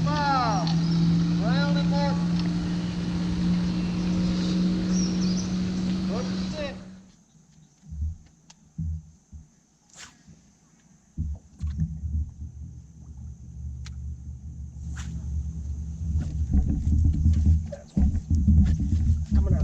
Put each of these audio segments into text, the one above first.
5. Brown and Martin. Good sit. Coming out.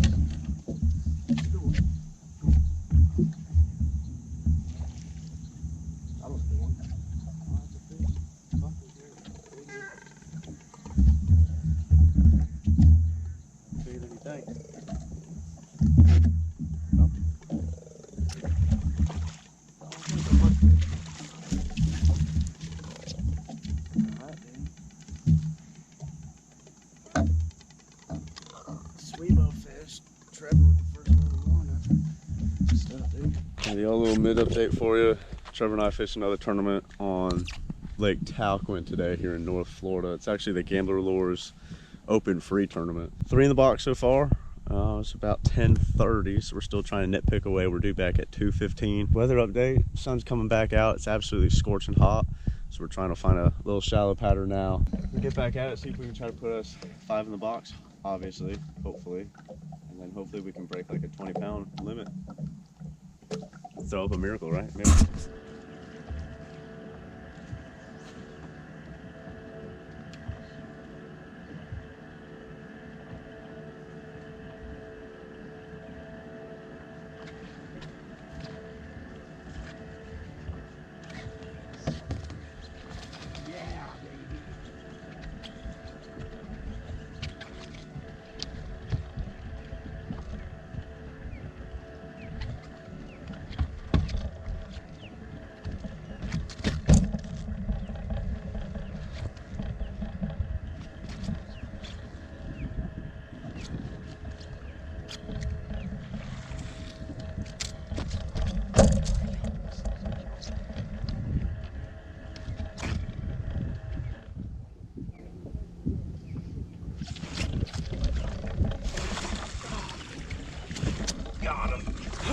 The old little mid update for you. Trevor and I fished another tournament on Lake Talquin today here in North Florida. It's actually the Gambler Lures Open Free Tournament. 3 in the box so far. It's about 10:30, so we're still trying to nitpick away. We're due back at 2:15. Weather update, sun's coming back out. It's absolutely scorching hot. So we're trying to find a little shallow pattern now. We'll get back at it, see if we can try to put us 5 in the box, obviously, hopefully. And then hopefully we can break like a 20-pound limit. Throw up a miracle, right? Maybe.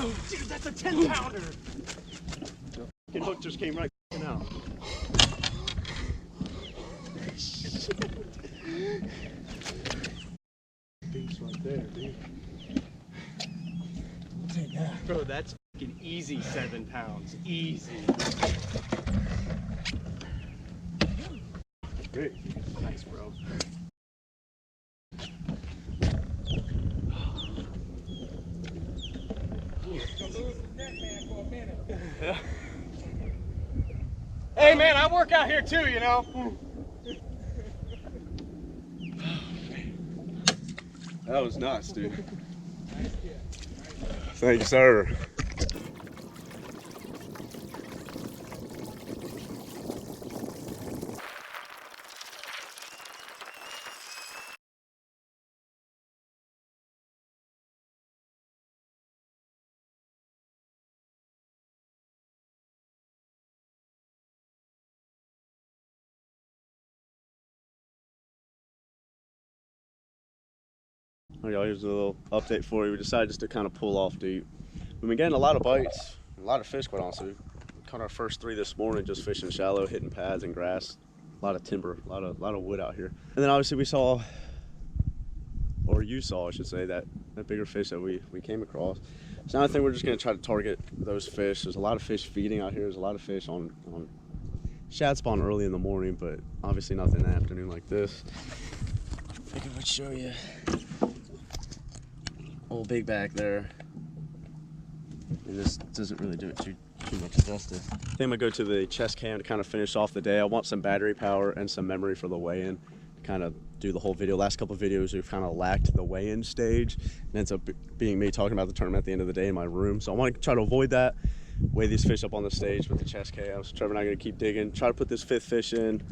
Oh, dude, that's a 10-pounder. The hook just came right out. Beast right there, dude. Take that. Bro, that's fucking easy 7 pounds. Easy. Great. Nice, bro. Yeah. Hey man, I work out here too, you know. That was nuts, dude. Thank you, sir. All right, y'all, here's a little update for you. We decided just to kind of pull off deep. We've been getting a lot of bites, a lot of fish, quite honestly. We caught our first 3 this morning just fishing shallow, hitting pads and grass. A lot of timber, a lot of wood out here. And then obviously we saw, or you saw, I should say, that bigger fish that we came across. So now I think we're just gonna try to target those fish. There's a lot of fish feeding out here. There's a lot of fish on shad spawn early in the morning, but obviously nothing in the afternoon like this. I think I would show you. Old big back there, and this doesn't really do it too much justice. I think I'm gonna go to the chest cam to kind of finish off the day. I want some battery power and some memory for the weigh-in to kind of do the whole video. Last couple of videos we've kind of lacked the weigh-in stage, and ends up being me talking about the tournament at the end of the day in my room. So I want to try to avoid that, weigh these fish up on the stage with the chest cam. So Trevor and I are gonna keep digging, try to put this 5th fish in.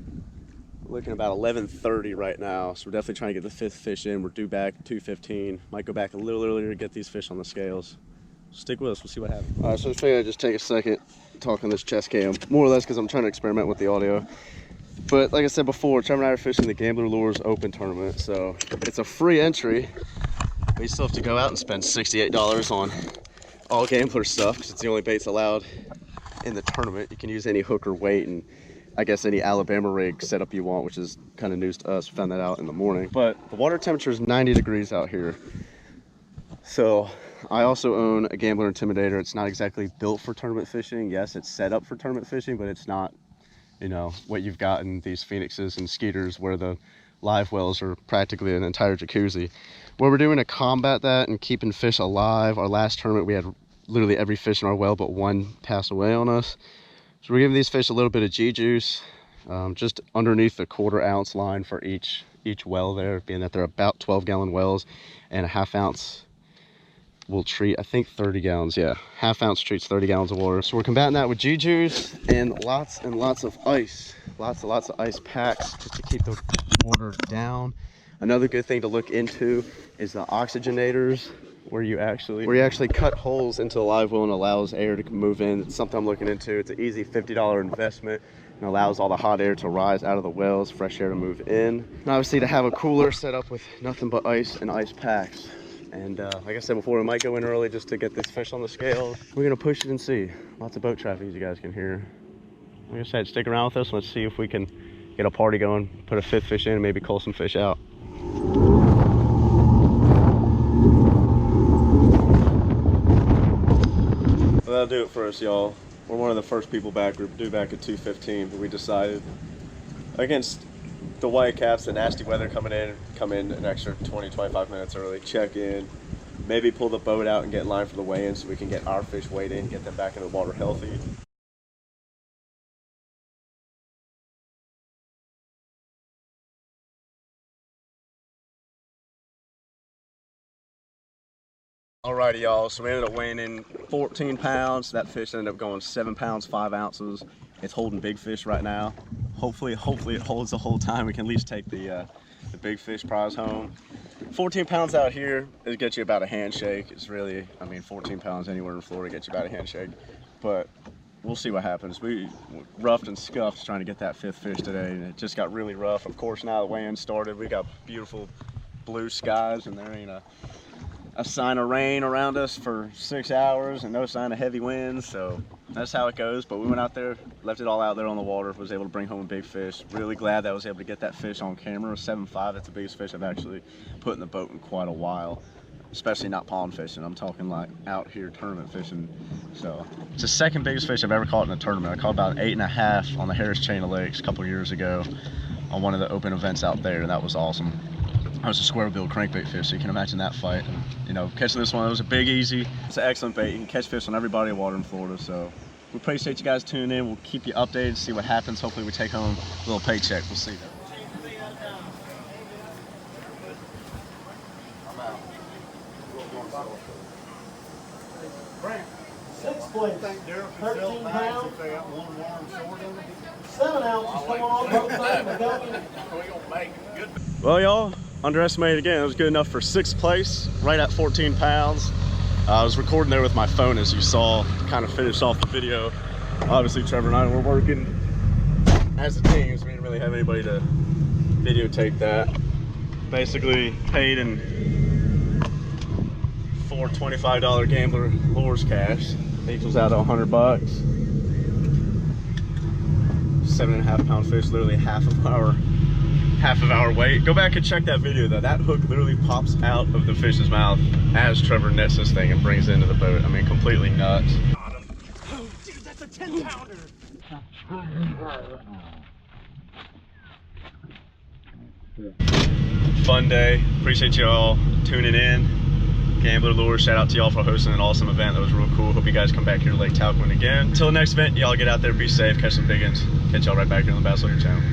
Looking about 11:30 right now, so we're definitely trying to get the 5th fish in. We're due back 2:15. Might go back a little earlier to get these fish on the scales. Stick with us, we'll see what happens. All right, so I figured I'd just take a second talk on this chest cam, more or less because I'm trying to experiment with the audio. But like I said before, Trevor and I are fishing the Gambler Lures Open Tournament, so it's a free entry. But you still have to go out and spend $68 on all gambler stuff because it's the only baits allowed in the tournament. You can use any hook or weight, and I guess, any Alabama rig setup you want, which is kind of news to us. We found that out in the morning. But the water temperature is 90 degrees out here. So I also own a Gambler Intimidator. It's not exactly built for tournament fishing. Yes, it's set up for tournament fishing, but it's not, you know, what you've got in these Phoenixes and Skeeters where the live wells are practically an entire jacuzzi. What we're doing to combat that and keeping fish alive, our last tournament we had literally every fish in our well but one pass away on us. So we're giving these fish a little bit of G-juice, just underneath the 1/4 ounce line for each well there, being that they're about 12-gallon wells, and a 1/2 ounce will treat, I think, 30 gallons. Yeah, 1/2 ounce treats 30 gallons of water. So we're combating that with G-juice and lots of ice. Lots of ice packs just to keep the water down. Another good thing to look into is the oxygenators, where you actually cut holes into the live well and allows air to move in. It's something I'm looking into. It's an easy $50 investment and allows all the hot air to rise out of the wells, fresh air to move in. And obviously to have a cooler set up with nothing but ice and ice packs. And like I said before, we might go in early just to get this fish on the scales. We're gonna push it and see. Lots of boat traffic, as you guys can hear. Like I said, stick around with us. Let's see if we can get a party going, put a 5th fish in, and maybe cull some fish out. Well, that'll do it for us, y'all. We're one of the first people back. We're due back at 2:15, but we decided against the whitecaps, the nasty weather coming in, come in an extra 20-25 minutes early, check in, maybe pull the boat out and get in line for the weigh-in so we can get our fish weighed in, get them back in the water healthy. Alrighty, y'all, so we ended up weighing in 14 pounds. That fish ended up going 7 pounds, 5 ounces. It's holding big fish right now. Hopefully it holds the whole time. We can at least take the big fish prize home. 14 pounds out here, it gets you about a handshake. It's really, I mean, 14 pounds anywhere in Florida gets you about a handshake. But we'll see what happens. We roughed and scuffed trying to get that 5th fish today, and it just got really rough. Of course, now the weigh-in started. We got beautiful blue skies, and there ain't a sign of rain around us for 6 hours and no sign of heavy winds, so that's how it goes. But we went out there, left it all out there on the water, was able to bring home a big fish. Really glad that I was able to get that fish on camera. 7.5, that's the biggest fish I've actually put in the boat in quite a while, especially not pond fishing. I'm talking like out here tournament fishing. So it's the 2nd biggest fish I've ever caught in a tournament. I caught about 8.5 on the Harris Chain of Lakes a couple years ago on one of the open events out there, and that was awesome. I was a square-billed crankbait fish, so you can imagine that fight. And, you know, catching this one, it was a big, easy. It's an excellent bait. You can catch fish on every body of water in Florida. So we appreciate you guys tuning in. We'll keep you updated, see what happens. Hopefully we take home a little paycheck. We'll see though. Sixth place, 13 pounds, 7 ounces coming on both sides. Well, y'all, underestimated again. It was good enough for 6th place, right at 14 pounds. I was recording there with my phone, as you saw, to kind of finish off the video. Obviously, Trevor and I were working as a team, so we didn't really have anybody to videotape that. Basically, paid in 4 $25 Gambler Lures cash. Equals out to $100. 7.5 pound fish, literally half of our weight. Go back and check that video though. That hook literally pops out of the fish's mouth as Trevor nets this thing and brings it into the boat. I mean, completely nuts. Oh, dude, that's a 10-pounder. Fun day. Appreciate you all tuning in. Gambler Lures, shout out to y'all for hosting an awesome event. That was real cool. Hope you guys come back here to Lake Talcott again. Until next event, y'all get out there, be safe, catch some big ones. Catch y'all right back here on the Bass Lawyer channel.